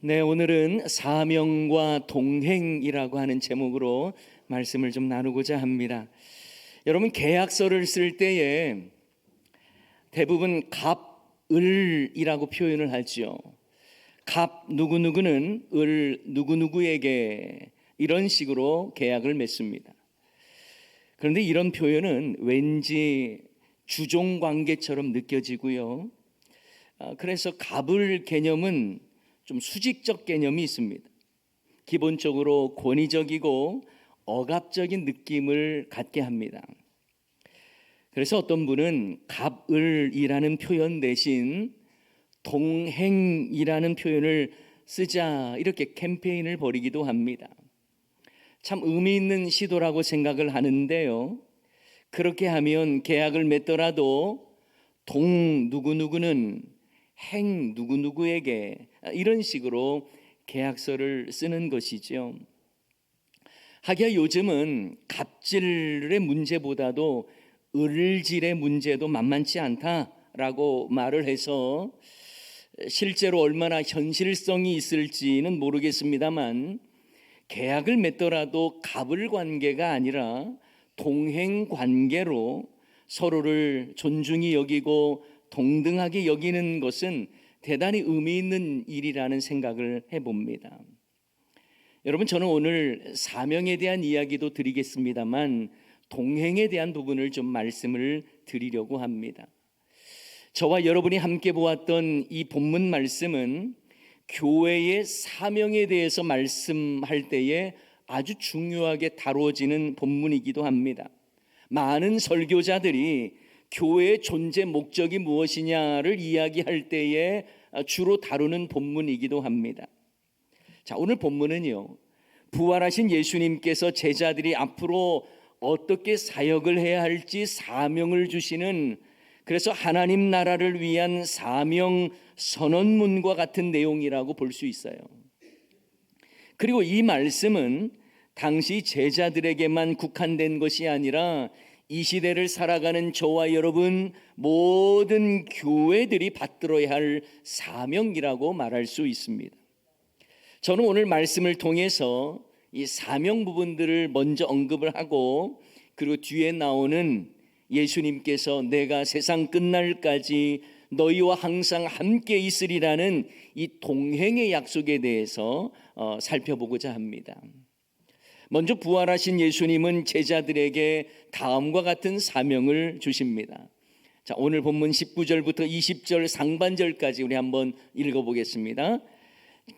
네, 오늘은 사명과 동행이라고 하는 제목으로 말씀을 좀 나누고자 합니다. 여러분, 계약서를 쓸 때에 대부분 갑을이라고 표현을 하죠. 갑 누구누구는 을 누구누구에게, 이런 식으로 계약을 맺습니다. 그런데 이런 표현은 왠지 주종관계처럼 느껴지고요. 그래서 갑을 개념은 좀 수직적 개념이 있습니다. 기본적으로 권위적이고 억압적인 느낌을 갖게 합니다. 그래서 어떤 분은 갑을이라는 표현 대신 동행이라는 표현을 쓰자, 이렇게 캠페인을 벌이기도 합니다. 참 의미 있는 시도라고 생각을 하는데요, 그렇게 하면 계약을 맺더라도 동 누구누구는 행 누구누구에게, 이런 식으로 계약서를 쓰는 것이죠. 하기야 요즘은 갑질의 문제보다도 을질의 문제도 만만치 않다라고 말을 해서 실제로 얼마나 현실성이 있을지는 모르겠습니다만, 계약을 맺더라도 갑을 관계가 아니라 동행 관계로 서로를 존중히 여기고 동등하게 여기는 것은 대단히 의미 있는 일이라는 생각을 해봅니다. 여러분, 저는 오늘 사명에 대한 이야기도 드리겠습니다만 동행에 대한 부분을 좀 말씀을 드리려고 합니다. 저와 여러분이 함께 보았던 이 본문 말씀은 교회의 사명에 대해서 말씀할 때에 아주 중요하게 다루어지는 본문이기도 합니다. 많은 설교자들이 교회의 존재 목적이 무엇이냐를 이야기할 때에 주로 다루는 본문이기도 합니다. 자, 오늘 본문은요, 부활하신 예수님께서 제자들이 앞으로 어떻게 사역을 해야 할지 사명을 주시는, 그래서 하나님 나라를 위한 사명 선언문과 같은 내용이라고 볼 수 있어요. 그리고 이 말씀은 당시 제자들에게만 국한된 것이 아니라 이 시대를 살아가는 저와 여러분 모든 교회들이 받들어야 할 사명이라고 말할 수 있습니다. 저는 오늘 말씀을 통해서 이 사명 부분들을 먼저 언급을 하고, 그리고 뒤에 나오는 예수님께서 내가 세상 끝날까지 너희와 항상 함께 있으리라는 이 동행의 약속에 대해서 살펴보고자 합니다. 먼저 부활하신 예수님은 제자들에게 다음과 같은 사명을 주십니다. 자, 오늘 본문 19절부터 20절 상반절까지 우리 한번 읽어보겠습니다.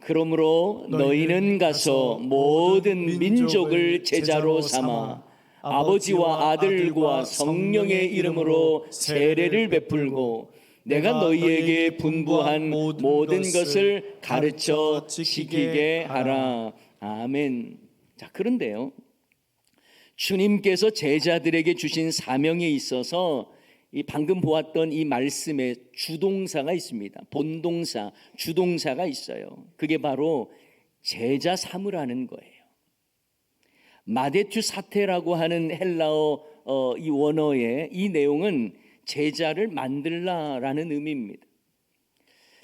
그러므로 너희는 가서 모든 민족을 제자로 삼아 아버지와 아들과 성령의 이름으로 세례를 베풀고 내가 너희에게 분부한 모든 것을 가르쳐 지키게 하라. 아멘. 자, 그런데요, 주님께서 제자들에게 주신 사명에 있어서 이 방금 보았던 이 말씀에 주동사가 있습니다. 본동사, 주동사가 있어요. 그게 바로 제자 삼으라는 거예요. 마데투 사테라고 하는 헬라어 이 원어의 이 내용은 제자를 만들라라는 의미입니다.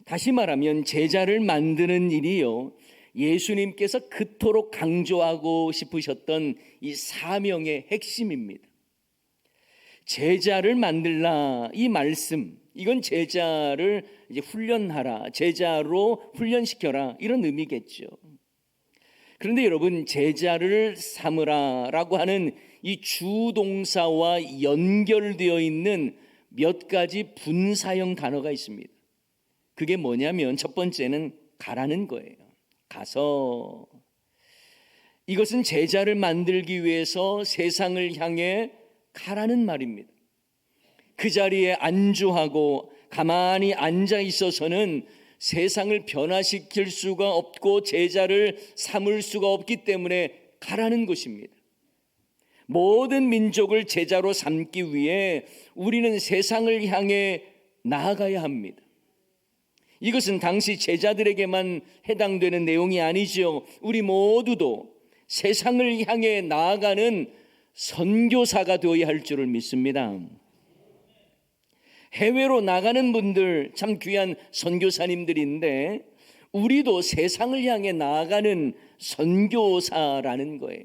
다시 말하면 제자를 만드는 일이요, 예수님께서 그토록 강조하고 싶으셨던 이 사명의 핵심입니다. 제자를 만들라, 이 말씀, 이건 제자를 이제 훈련하라, 제자로 훈련시켜라, 이런 의미겠죠. 그런데 여러분, 제자를 삼으라라고 하는 이 주동사와 연결되어 있는 몇 가지 분사형 단어가 있습니다. 그게 뭐냐면 첫 번째는 가라는 거예요. 가서. 이것은 제자를 만들기 위해서 세상을 향해 가라는 말입니다. 그 자리에 안주하고 가만히 앉아 있어서는 세상을 변화시킬 수가 없고 제자를 삼을 수가 없기 때문에 가라는 것입니다. 모든 민족을 제자로 삼기 위해 우리는 세상을 향해 나아가야 합니다. 이것은 당시 제자들에게만 해당되는 내용이 아니죠. 우리 모두도 세상을 향해 나아가는 선교사가 되어야 할 줄을 믿습니다. 해외로 나가는 분들 참 귀한 선교사님들인데 우리도 세상을 향해 나아가는 선교사라는 거예요.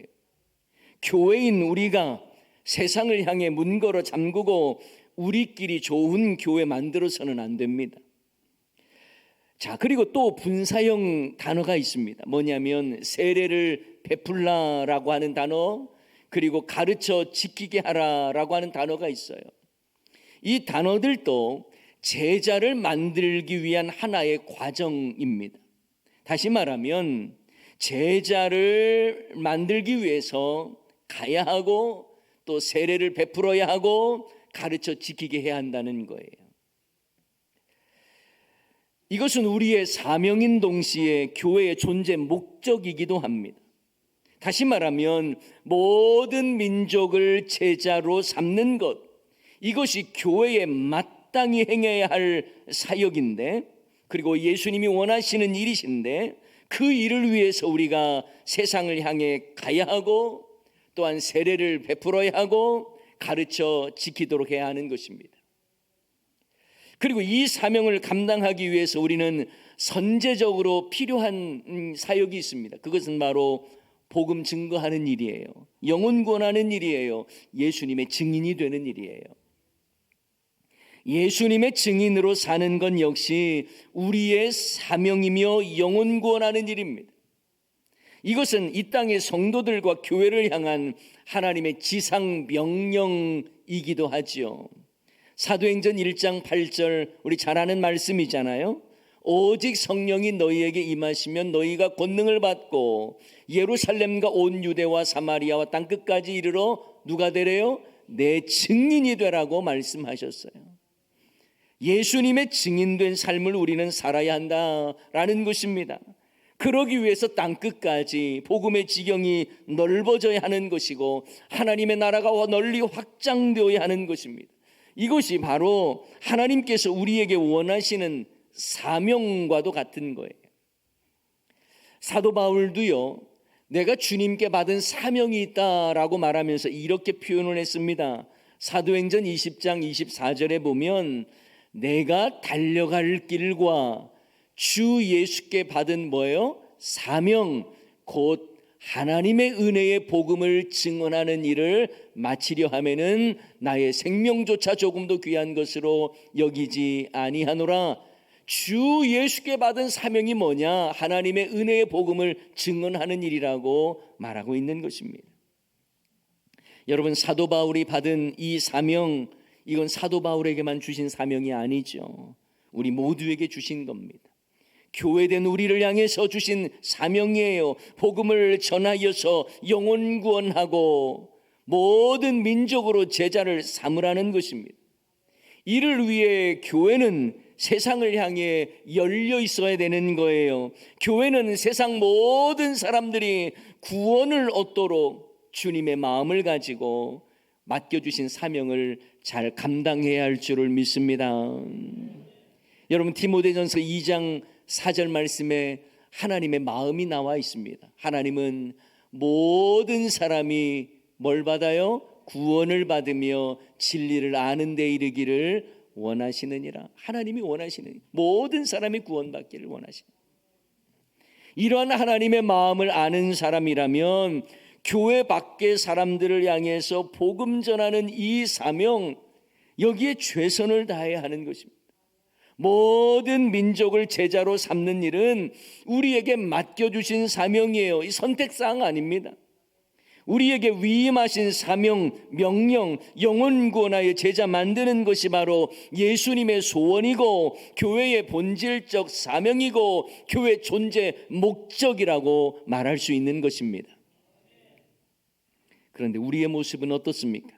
교회인 우리가 세상을 향해 문 걸어 잠그고 우리끼리 좋은 교회 만들어서는 안 됩니다. 자, 그리고 또 분사형 단어가 있습니다. 뭐냐면 세례를 베풀라라고 하는 단어, 그리고 가르쳐 지키게 하라라고 하는 단어가 있어요. 이 단어들도 제자를 만들기 위한 하나의 과정입니다. 다시 말하면 제자를 만들기 위해서 가야 하고 또 세례를 베풀어야 하고 가르쳐 지키게 해야 한다는 거예요. 이것은 우리의 사명인 동시에 교회의 존재 목적이기도 합니다. 다시 말하면 모든 민족을 제자로 삼는 것, 이것이 교회에 마땅히 행해야 할 사역인데, 그리고 예수님이 원하시는 일이신데, 그 일을 위해서 우리가 세상을 향해 가야 하고 또한 세례를 베풀어야 하고 가르쳐 지키도록 해야 하는 것입니다. 그리고 이 사명을 감당하기 위해서 우리는 선제적으로 필요한 사역이 있습니다. 그것은 바로 복음 증거하는 일이에요. 영혼 구원하는 일이에요. 예수님의 증인이 되는 일이에요. 예수님의 증인으로 사는 건 역시 우리의 사명이며 영혼 구원하는 일입니다. 이것은 이 땅의 성도들과 교회를 향한 하나님의 지상 명령이기도 하지요. 사도행전 1장 8절 우리 잘 아는 말씀이잖아요. 오직 성령이 너희에게 임하시면 너희가 권능을 받고 예루살렘과 온 유대와 사마리아와 땅끝까지 이르러 누가 되래요? 내 증인이 되라고 말씀하셨어요. 예수님의 증인된 삶을 우리는 살아야 한다라는 것입니다. 그러기 위해서 땅끝까지 복음의 지경이 넓어져야 하는 것이고 하나님의 나라가 널리 확장되어야 하는 것입니다. 이것이 바로 하나님께서 우리에게 원하시는 사명과도 같은 거예요. 사도 바울도요, 내가 주님께 받은 사명이 있다라고 말하면서 이렇게 표현을 했습니다. 사도행전 20장 24절에 보면 내가 달려갈 길과 주 예수께 받은 뭐예요? 사명, 곧 하나님의 은혜의 복음을 증언하는 일을 마치려 하면은 나의 생명조차 조금도 귀한 것으로 여기지 아니하노라. 주 예수께 받은 사명이 뭐냐? 하나님의 은혜의 복음을 증언하는 일이라고 말하고 있는 것입니다. 여러분, 사도 바울이 받은 이 사명, 이건 사도 바울에게만 주신 사명이 아니죠. 우리 모두에게 주신 겁니다. 교회된 우리를 향해서 주신 사명이에요. 복음을 전하여서 영혼 구원하고 모든 민족으로 제자를 삼으라는 것입니다. 이를 위해 교회는 세상을 향해 열려 있어야 되는 거예요. 교회는 세상 모든 사람들이 구원을 얻도록 주님의 마음을 가지고 맡겨주신 사명을 잘 감당해야 할 줄을 믿습니다. 여러분, 디모데전서 2장 4절 말씀에 하나님의 마음이 나와 있습니다. 하나님은 모든 사람이 뭘 받아요? 구원을 받으며 진리를 아는 데 이르기를 원하시느니라. 하나님이 원하시는, 모든 사람이 구원받기를 원하시는, 이러한 하나님의 마음을 아는 사람이라면 교회 밖의 사람들을 향해서 복음 전하는 이 사명, 여기에 최선을 다해야 하는 것입니다. 모든 민족을 제자로 삼는 일은 우리에게 맡겨주신 사명이에요. 이 선택사항 아닙니다. 우리에게 위임하신 사명, 명령, 영혼 구원하여 제자 만드는 것이 바로 예수님의 소원이고 교회의 본질적 사명이고 교회 존재 목적이라고 말할 수 있는 것입니다. 그런데 우리의 모습은 어떻습니까?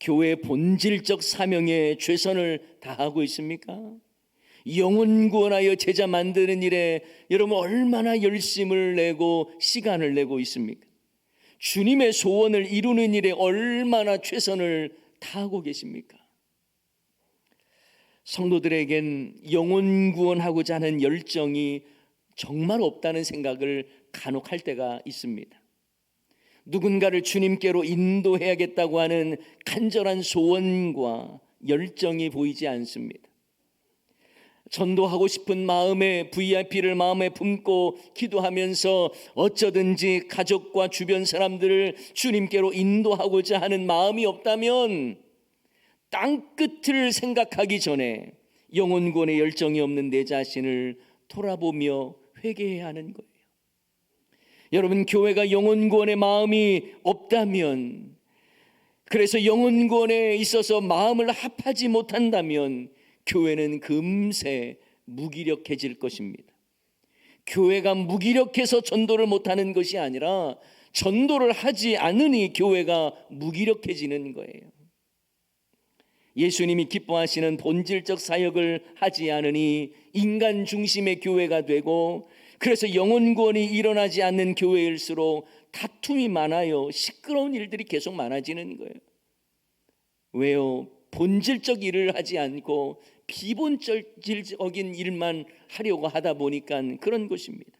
교회의 본질적 사명에 최선을 다하고 있습니까? 영혼 구원하여 제자 만드는 일에 여러분 얼마나 열심을 내고 시간을 내고 있습니까? 주님의 소원을 이루는 일에 얼마나 최선을 다하고 계십니까? 성도들에겐 영혼 구원하고자 하는 열정이 정말 없다는 생각을 간혹 할 때가 있습니다. 누군가를 주님께로 인도해야겠다고 하는 간절한 소원과 열정이 보이지 않습니다. 전도하고 싶은 마음에 VIP를 마음에 품고 기도하면서 어쩌든지 가족과 주변 사람들을 주님께로 인도하고자 하는 마음이 없다면 땅끝을 생각하기 전에 영혼구원의 열정이 없는 내 자신을 돌아보며 회개해야 하는 거예요. 여러분, 교회가 영혼구원의 마음이 없다면, 그래서 영혼구원에 있어서 마음을 합하지 못한다면 교회는 금세 무기력해질 것입니다. 교회가 무기력해서 전도를 못하는 것이 아니라 전도를 하지 않으니 교회가 무기력해지는 거예요. 예수님이 기뻐하시는 본질적 사역을 하지 않으니 인간 중심의 교회가 되고, 그래서 영혼구원이 일어나지 않는 교회일수록 다툼이 많아요. 시끄러운 일들이 계속 많아지는 거예요. 왜요? 본질적 일을 하지 않고 비본질적인 일만 하려고 하다 보니까 그런 것입니다.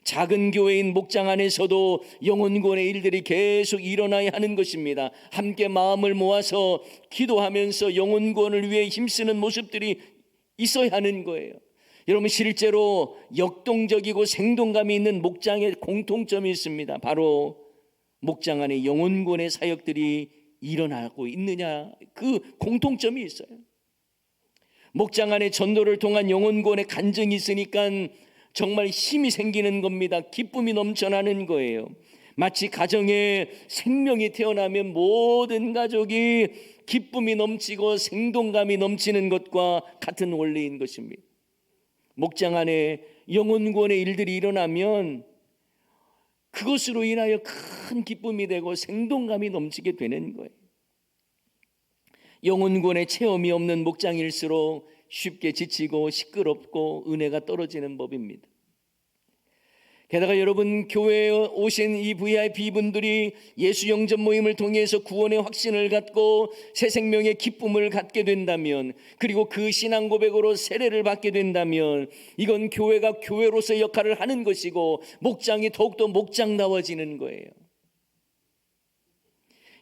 작은 교회인 목장 안에서도 영혼구원의 일들이 계속 일어나야 하는 것입니다. 함께 마음을 모아서 기도하면서 영혼구원을 위해 힘쓰는 모습들이 있어야 하는 거예요. 여러분, 실제로 역동적이고 생동감이 있는 목장에 공통점이 있습니다. 바로 목장 안에 영혼구원의 사역들이 일어나고 있느냐, 그 공통점이 있어요. 목장 안에 전도를 통한 영혼구원의 간증이 있으니까 정말 힘이 생기는 겁니다. 기쁨이 넘쳐나는 거예요. 마치 가정에 생명이 태어나면 모든 가족이 기쁨이 넘치고 생동감이 넘치는 것과 같은 원리인 것입니다. 목장 안에 영혼구원의 일들이 일어나면 그것으로 인하여 큰 기쁨이 되고 생동감이 넘치게 되는 거예요. 영혼구원의 체험이 없는 목장일수록 쉽게 지치고 시끄럽고 은혜가 떨어지는 법입니다. 게다가 여러분, 교회에 오신 이 VIP 분들이 예수 영접 모임을 통해서 구원의 확신을 갖고 새 생명의 기쁨을 갖게 된다면, 그리고 그 신앙 고백으로 세례를 받게 된다면, 이건 교회가 교회로서의 역할을 하는 것이고 목장이 더욱더 목장다워지는 거예요.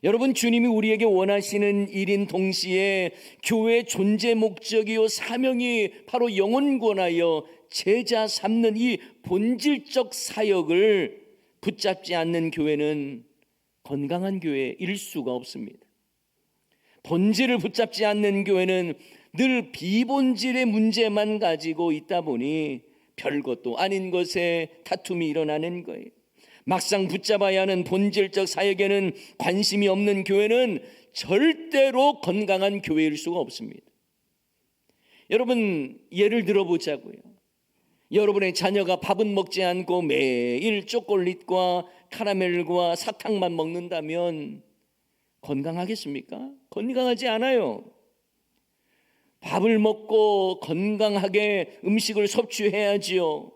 여러분, 주님이 우리에게 원하시는 일인 동시에 교회의 존재 목적이요 사명이 바로 영혼구원하여 제자 삼는 이 본질적 사역을 붙잡지 않는 교회는 건강한 교회일 수가 없습니다. 본질을 붙잡지 않는 교회는 늘 비본질의 문제만 가지고 있다 보니 별것도 아닌 것에 다툼이 일어나는 거예요. 막상 붙잡아야 하는 본질적 사역에는 관심이 없는 교회는 절대로 건강한 교회일 수가 없습니다. 여러분, 예를 들어보자고요. 여러분의 자녀가 밥은 먹지 않고 매일 초콜릿과 카라멜과 사탕만 먹는다면 건강하겠습니까? 건강하지 않아요. 밥을 먹고 건강하게 음식을 섭취해야지요.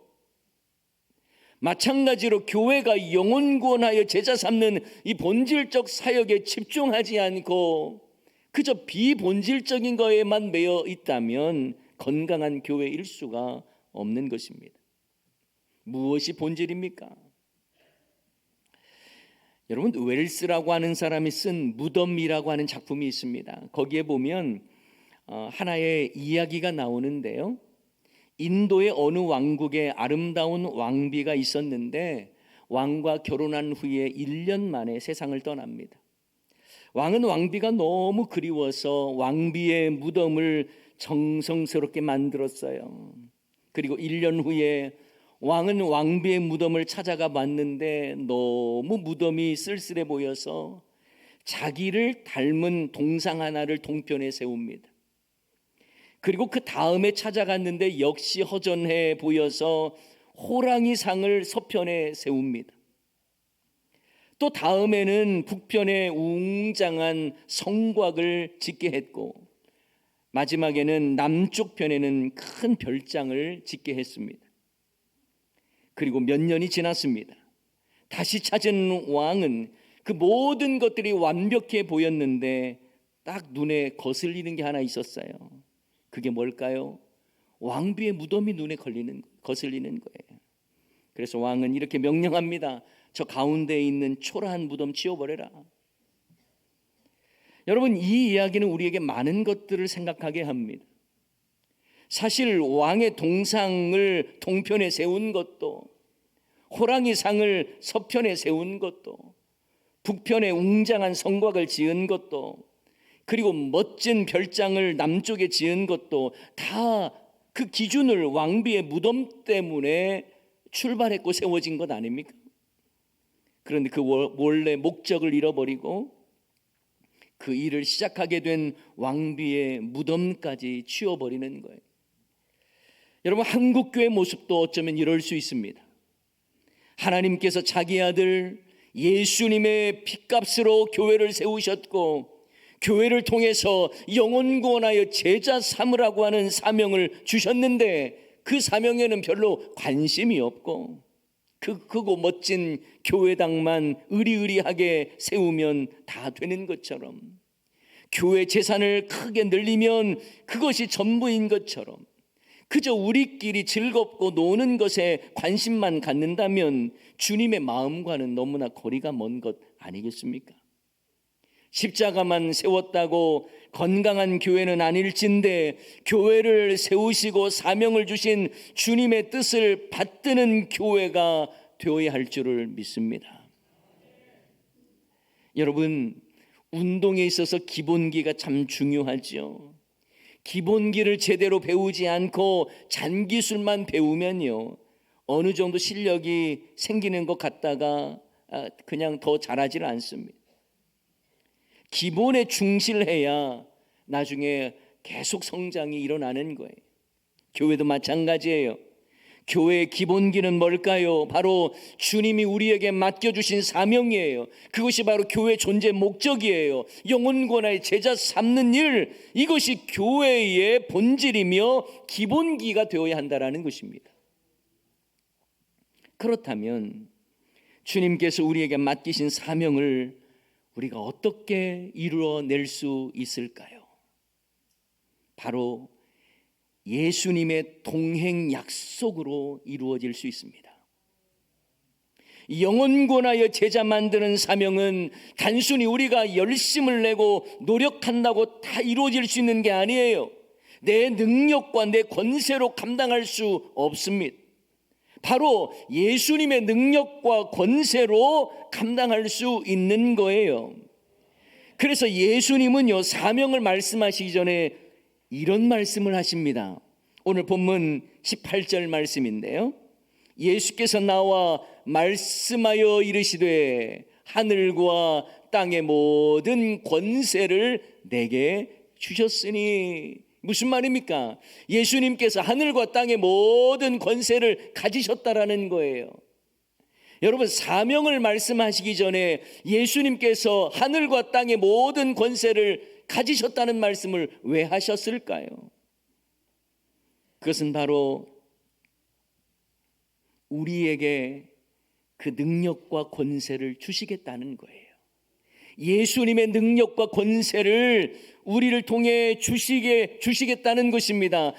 마찬가지로 교회가 영혼구원하여 제자 삼는 이 본질적 사역에 집중하지 않고 그저 비본질적인 거에만 매여 있다면 건강한 교회일 수가 없는 것입니다. 무엇이 본질입니까? 여러분, 웰스라고 하는 사람이 쓴 무덤이라고 하는 작품이 있습니다. 거기에 보면 하나의 이야기가 나오는데요. 인도의 어느 왕국에 아름다운 왕비가 있었는데 왕과 결혼한 후에 1년 만에 세상을 떠납니다. 왕은 왕비가 너무 그리워서 왕비의 무덤을 정성스럽게 만들었어요. 그리고 1년 후에 왕은 왕비의 무덤을 찾아가 봤는데 너무 무덤이 쓸쓸해 보여서 자기를 닮은 동상 하나를 동편에 세웁니다. 그리고 그 다음에 찾아갔는데 역시 허전해 보여서 호랑이 상을 서편에 세웁니다. 또 다음에는 북편에 웅장한 성곽을 짓게 했고, 마지막에는 남쪽 편에는 큰 별장을 짓게 했습니다. 그리고 몇 년이 지났습니다. 다시 찾은 왕은 그 모든 것들이 완벽해 보였는데 딱 눈에 거슬리는 게 하나 있었어요. 그게 뭘까요? 왕비의 무덤이 눈에 거슬리는 거예요. 그래서 왕은 이렇게 명령합니다. 저 가운데에 있는 초라한 무덤 치워버려라. 여러분, 이 이야기는 우리에게 많은 것들을 생각하게 합니다. 사실 왕의 동상을 동편에 세운 것도, 호랑이 상을 서편에 세운 것도, 북편에 웅장한 성곽을 지은 것도, 그리고 멋진 별장을 남쪽에 지은 것도 다 그 기준을 왕비의 무덤 때문에 출발했고 세워진 것 아닙니까? 그런데 그 원래 목적을 잃어버리고 그 일을 시작하게 된 왕비의 무덤까지 치워버리는 거예요. 여러분, 한국교회 모습도 어쩌면 이럴 수 있습니다. 하나님께서 자기 아들 예수님의 핏값으로 교회를 세우셨고, 교회를 통해서 영혼 구원하여 제자 삼으라고 하는 사명을 주셨는데, 그 사명에는 별로 관심이 없고 크고 멋진 교회당만 의리의리하게 세우면 다 되는 것처럼, 교회 재산을 크게 늘리면 그것이 전부인 것처럼, 그저 우리끼리 즐겁고 노는 것에 관심만 갖는다면 주님의 마음과는 너무나 거리가 먼 것 아니겠습니까? 십자가만 세웠다고 건강한 교회는 아닐진데, 교회를 세우시고 사명을 주신 주님의 뜻을 받드는 교회가 되어야 할 줄을 믿습니다. 여러분, 운동에 있어서 기본기가 참 중요하죠. 기본기를 제대로 배우지 않고 잔기술만 배우면요, 어느 정도 실력이 생기는 것 같다가 그냥 더 잘하지를 않습니다. 기본에 충실해야 나중에 계속 성장이 일어나는 거예요. 교회도 마찬가지예요. 교회의 기본기는 뭘까요? 바로 주님이 우리에게 맡겨주신 사명이에요. 그것이 바로 교회 존재 목적이에요. 영혼 구원의 제자 삼는 일, 이것이 교회의 본질이며 기본기가 되어야 한다는 것입니다. 그렇다면 주님께서 우리에게 맡기신 사명을 우리가 어떻게 이루어낼 수 있을까요? 바로 예수님의 동행 약속으로 이루어질 수 있습니다. 영혼 구원하여 제자 만드는 사명은 단순히 우리가 열심을 내고 노력한다고 다 이루어질 수 있는 게 아니에요. 내 능력과 내 권세로 감당할 수 없습니다. 바로 예수님의 능력과 권세로 감당할 수 있는 거예요. 그래서 예수님은요, 사명을 말씀하시기 전에 이런 말씀을 하십니다. 오늘 본문 18절 말씀인데요, 예수께서 나와 말씀하여 이르시되 하늘과 땅의 모든 권세를 내게 주셨으니. 무슨 말입니까? 예수님께서 하늘과 땅의 모든 권세를 가지셨다라는 거예요. 여러분, 사명을 말씀하시기 전에 예수님께서 하늘과 땅의 모든 권세를 가지셨다는 말씀을 왜 하셨을까요? 그것은 바로 우리에게 그 능력과 권세를 주시겠다는 거예요. 예수님의 능력과 권세를 우리를 통해 주시겠다는 것입니다.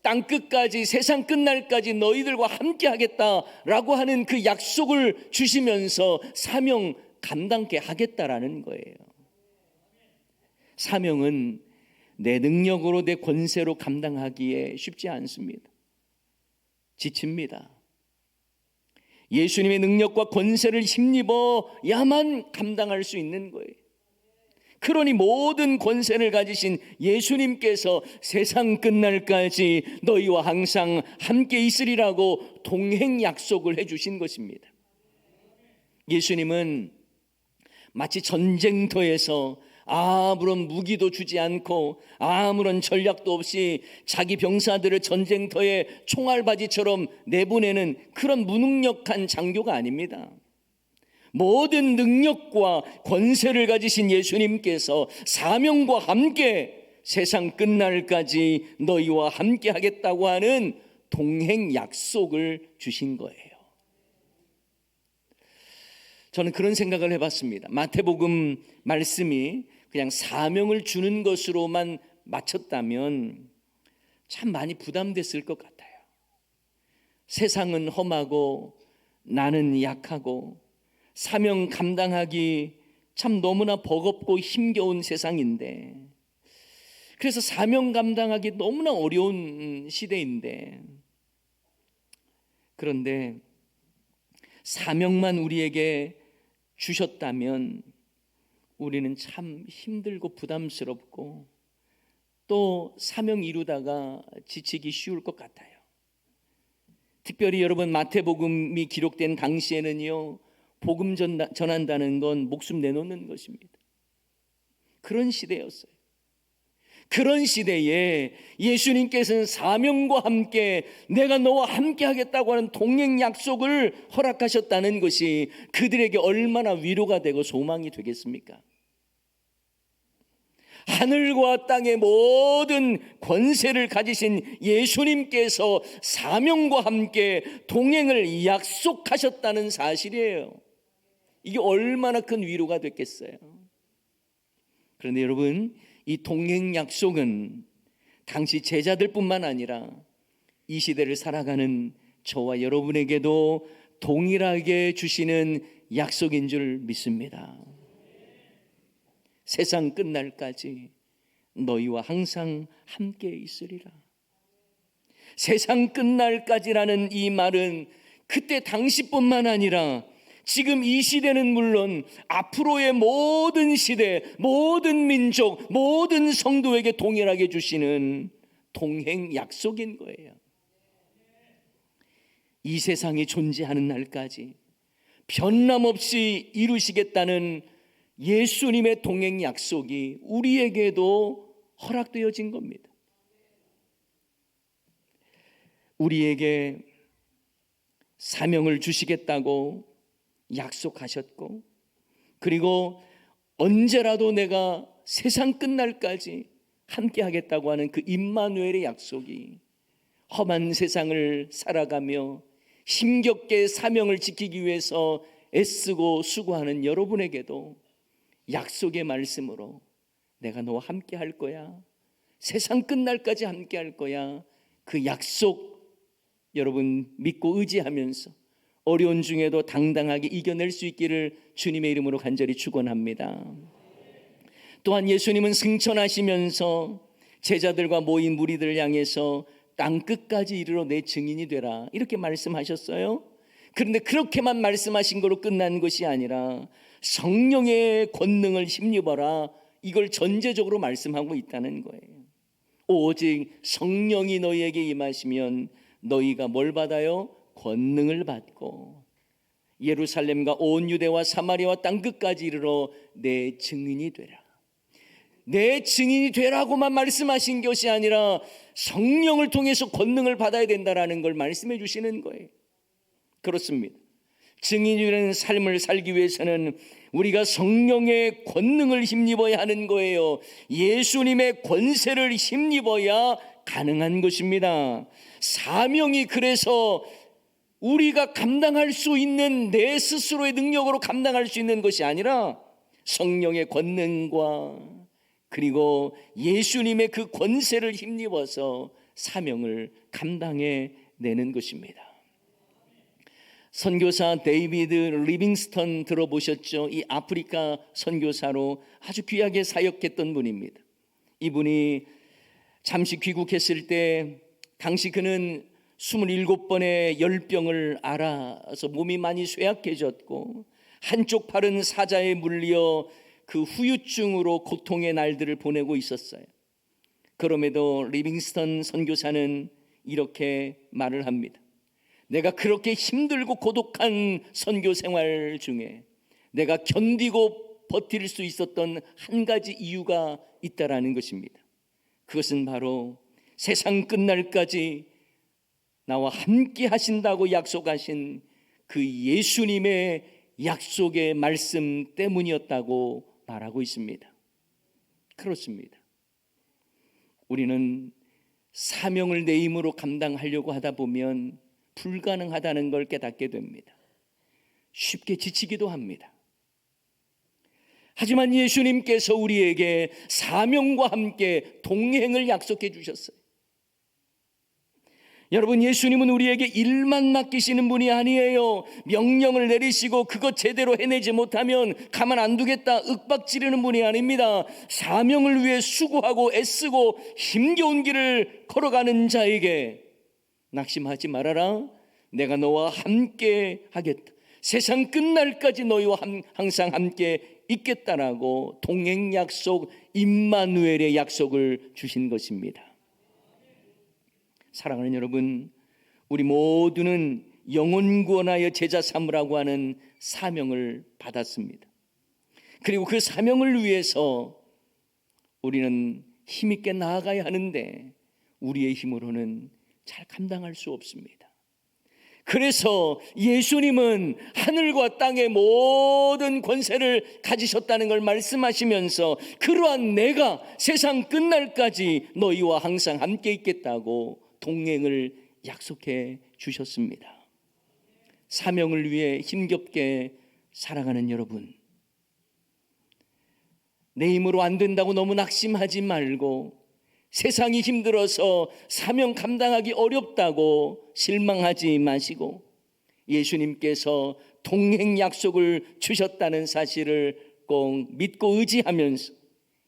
땅끝까지, 세상 끝날까지 너희들과 함께 하겠다라고 하는 그 약속을 주시면서 사명 감당케 하겠다라는 거예요. 사명은 내 능력으로, 내 권세로 감당하기에 쉽지 않습니다. 지칩니다. 예수님의 능력과 권세를 힘입어야만 감당할 수 있는 거예요. 그러니 모든 권세를 가지신 예수님께서 세상 끝날까지 너희와 항상 함께 있으리라고 동행 약속을 해주신 것입니다. 예수님은 마치 전쟁터에서 아무런 무기도 주지 않고 아무런 전략도 없이 자기 병사들을 전쟁터에 총알바지처럼 내보내는 그런 무능력한 장교가 아닙니다. 모든 능력과 권세를 가지신 예수님께서 사명과 함께 세상 끝날까지 너희와 함께 하겠다고 하는 동행 약속을 주신 거예요. 저는 그런 생각을 해봤습니다. 마태복음 말씀이 그냥 사명을 주는 것으로만 맞췄다면 참 많이 부담됐을 것 같아요. 세상은 험하고 나는 약하고 사명 감당하기 참 너무나 버겁고 힘겨운 세상인데, 그래서 사명 감당하기 너무나 어려운 시대인데, 그런데 사명만 우리에게 주셨다면 우리는 참 힘들고 부담스럽고 또 사명 이루다가 지치기 쉬울 것 같아요. 특별히 여러분, 마태복음이 기록된 당시에는요, 복음 전한다는 건 목숨 내놓는 것입니다. 그런 시대였어요. 그런 시대에 예수님께서는 사명과 함께 내가 너와 함께 하겠다고 하는 동행 약속을 허락하셨다는 것이 그들에게 얼마나 위로가 되고 소망이 되겠습니까? 하늘과 땅의 모든 권세를 가지신 예수님께서 사명과 함께 동행을 약속하셨다는 사실이에요. 이게 얼마나 큰 위로가 됐겠어요. 그런데 여러분, 이 동행 약속은 당시 제자들뿐만 아니라 이 시대를 살아가는 저와 여러분에게도 동일하게 주시는 약속인 줄 믿습니다. 세상 끝날까지 너희와 항상 함께 있으리라. 세상 끝날까지라는 이 말은 그때 당시뿐만 아니라 지금 이 시대는 물론 앞으로의 모든 시대, 모든 민족, 모든 성도에게 동일하게 주시는 동행 약속인 거예요. 이 세상이 존재하는 날까지 변함없이 이루시겠다는 예수님의 동행 약속이 우리에게도 허락되어진 겁니다. 우리에게 사명을 주시겠다고 약속하셨고, 그리고 언제라도 내가 세상 끝날까지 함께 하겠다고 하는 그 임마누엘의 약속이 험한 세상을 살아가며 힘겹게 사명을 지키기 위해서 애쓰고 수고하는 여러분에게도 약속의 말씀으로 내가 너와 함께 할 거야, 세상 끝날까지 함께 할 거야, 그 약속 여러분 믿고 의지하면서 어려운 중에도 당당하게 이겨낼 수 있기를 주님의 이름으로 간절히 축원합니다. 또한 예수님은 승천하시면서 제자들과 모인 무리들을 향해서 땅 끝까지 이르러 내 증인이 되라, 이렇게 말씀하셨어요. 그런데 그렇게만 말씀하신 거로 끝난 것이 아니라 성령의 권능을 힘입어라, 이걸 전제적으로 말씀하고 있다는 거예요. 오직 성령이 너희에게 임하시면 너희가 뭘 받아요? 권능을 받고 예루살렘과 온 유대와 사마리아와 땅끝까지 이르러 내 증인이 되라. 내 증인이 되라고만 말씀하신 것이 아니라 성령을 통해서 권능을 받아야 된다라는 걸 말씀해 주시는 거예요. 그렇습니다. 증인이라는 삶을 살기 위해서는 우리가 성령의 권능을 힘입어야 하는 거예요. 예수님의 권세를 힘입어야 가능한 것입니다. 사명이 그래서 우리가 감당할 수 있는 내 스스로의 능력으로 감당할 수 있는 것이 아니라 성령의 권능과 그리고 예수님의 그 권세를 힘입어서 사명을 감당해 내는 것입니다. 선교사 데이비드 리빙스턴 들어보셨죠? 이 아프리카 선교사로 아주 귀하게 사역했던 분입니다. 이분이 잠시 귀국했을 때 당시 그는 27번의 열병을 앓아서 몸이 많이 쇠약해졌고 한쪽 팔은 사자에 물려 그 후유증으로 고통의 날들을 보내고 있었어요. 그럼에도 리빙스턴 선교사는 이렇게 말을 합니다. 내가 그렇게 힘들고 고독한 선교 생활 중에 내가 견디고 버틸 수 있었던 한 가지 이유가 있다라는 것입니다. 그것은 바로 세상 끝날까지 나와 함께 하신다고 약속하신 그 예수님의 약속의 말씀 때문이었다고 말하고 있습니다. 그렇습니다. 우리는 사명을 내 힘으로 감당하려고 하다 보면 불가능하다는 걸 깨닫게 됩니다. 쉽게 지치기도 합니다. 하지만 예수님께서 우리에게 사명과 함께 동행을 약속해 주셨어요. 여러분, 예수님은 우리에게 일만 맡기시는 분이 아니에요. 명령을 내리시고 그것 제대로 해내지 못하면 가만 안 두겠다 윽박지르는 분이 아닙니다. 사명을 위해 수고하고 애쓰고 힘겨운 길을 걸어가는 자에게 낙심하지 말아라, 내가 너와 함께 하겠다, 세상 끝날까지 너희와 항상 함께 있겠다라고 동행 약속, 임마누엘의 약속을 주신 것입니다. 사랑하는 여러분, 우리 모두는 영혼 구원하여 제자 삼으라고 하는 사명을 받았습니다. 그리고 그 사명을 위해서 우리는 힘있게 나아가야 하는데 우리의 힘으로는 잘 감당할 수 없습니다. 그래서 예수님은 하늘과 땅의 모든 권세를 가지셨다는 걸 말씀하시면서 그러한 내가 세상 끝날까지 너희와 항상 함께 있겠다고 동행을 약속해 주셨습니다. 사명을 위해 힘겹게 살아가는 여러분, 내 힘으로 안 된다고 너무 낙심하지 말고, 세상이 힘들어서 사명 감당하기 어렵다고 실망하지 마시고, 예수님께서 동행 약속을 주셨다는 사실을 꼭 믿고 의지하면서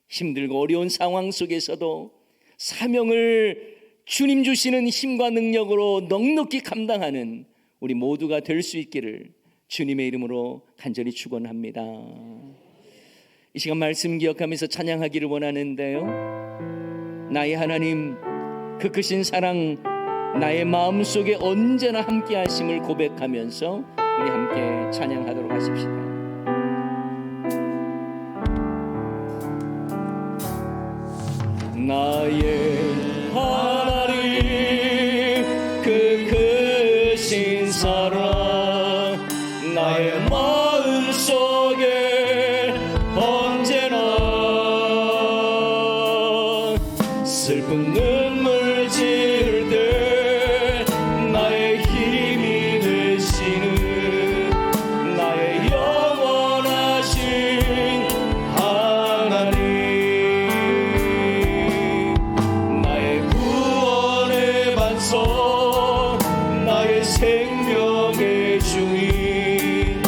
힘들고 어려운 상황 속에서도 사명을 주님 주시는 힘과 능력으로 넉넉히 감당하는 우리 모두가 될 수 있기를 주님의 이름으로 간절히 축원합니다. 이 시간 말씀 기억하면서 찬양하기를 원하는데요, 나의 하나님, 그 크신 사랑 나의 마음속에 언제나 함께 하심을 고백하면서 우리 함께 찬양하도록 하십시다. 나의 하나님, 그 크신 사랑 나의 마음속에 언제나 슬픈 눈물 지을 때 나의 힘이 되시는 나의 영원하신 하나님, 나의 구원의 반석, 나의 생명의 주인,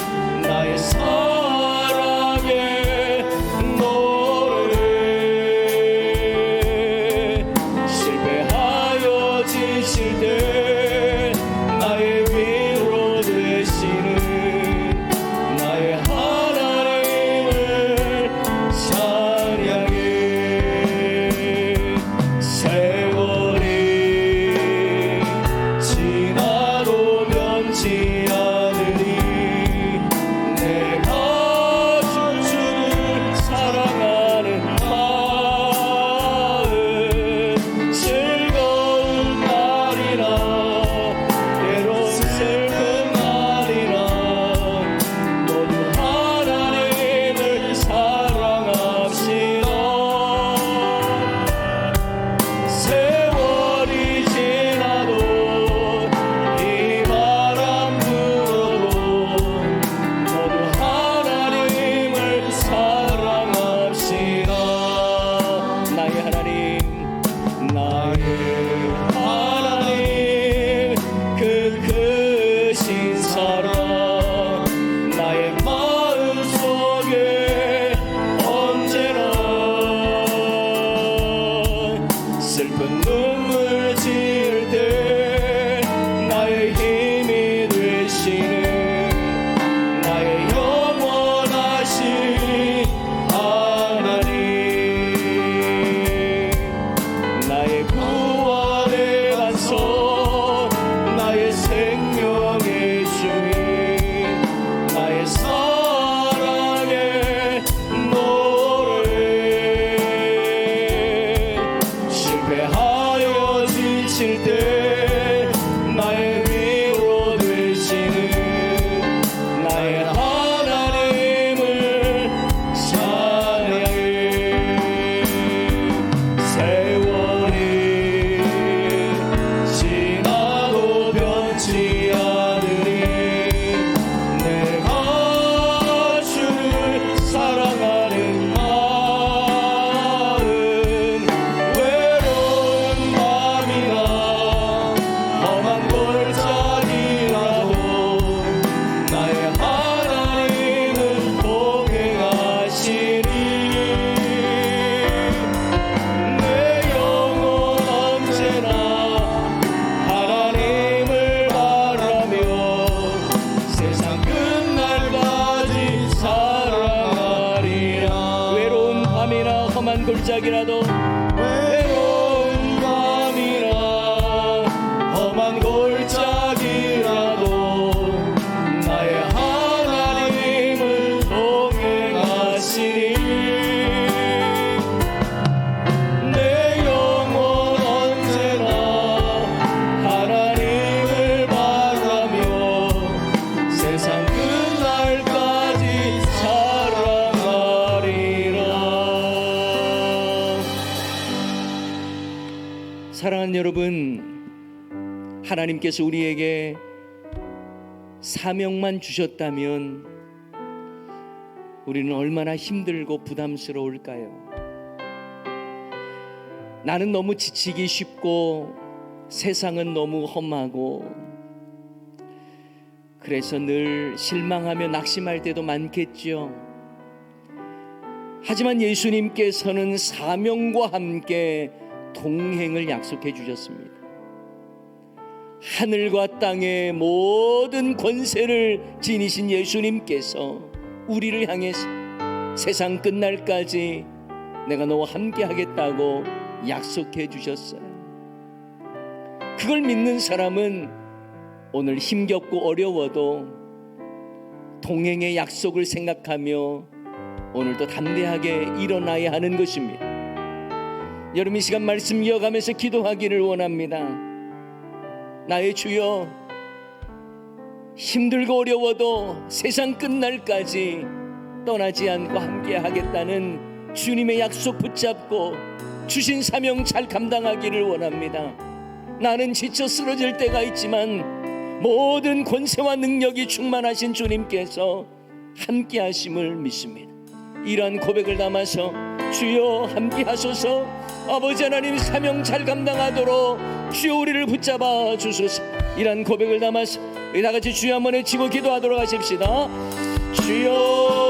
깜짝이라도 외로운 밤이라 험한 골짜기라도 나의 하나님을 동행하시니 내 영혼 언제나 하나님을 바라며 세상 끝날까지 사랑하리라. 사랑하는 여러분, 하나님께서 우리에게 사명만 주셨다면 우리는 얼마나 힘들고 부담스러울까요? 나는 너무 지치기 쉽고 세상은 너무 험하고 그래서 늘 실망하며 낙심할 때도 많겠죠. 하지만 예수님께서는 사명과 함께 동행을 약속해 주셨습니다. 하늘과 땅의 모든 권세를 지니신 예수님께서 우리를 향해서 세상 끝날까지 내가 너와 함께 하겠다고 약속해 주셨어요. 그걸 믿는 사람은 오늘 힘겹고 어려워도 동행의 약속을 생각하며 오늘도 담대하게 일어나야 하는 것입니다. 여러분, 이 시간 말씀 이어가면서 기도하기를 원합니다. 나의 주여, 힘들고 어려워도 세상 끝날까지 떠나지 않고 함께 하겠다는 주님의 약속 붙잡고 주신 사명 잘 감당하기를 원합니다. 나는 지쳐 쓰러질 때가 있지만 모든 권세와 능력이 충만하신 주님께서 함께 하심을 믿습니다. 이러한 고백을 담아서 주여 함께 하소서, 아버지 하나님 사명 잘 감당하도록 주여 우리를 붙잡아 주소서. 이러한 고백을 담아서 우리 다같이 주여 한번 외치고 기도하도록 하십시다. 주여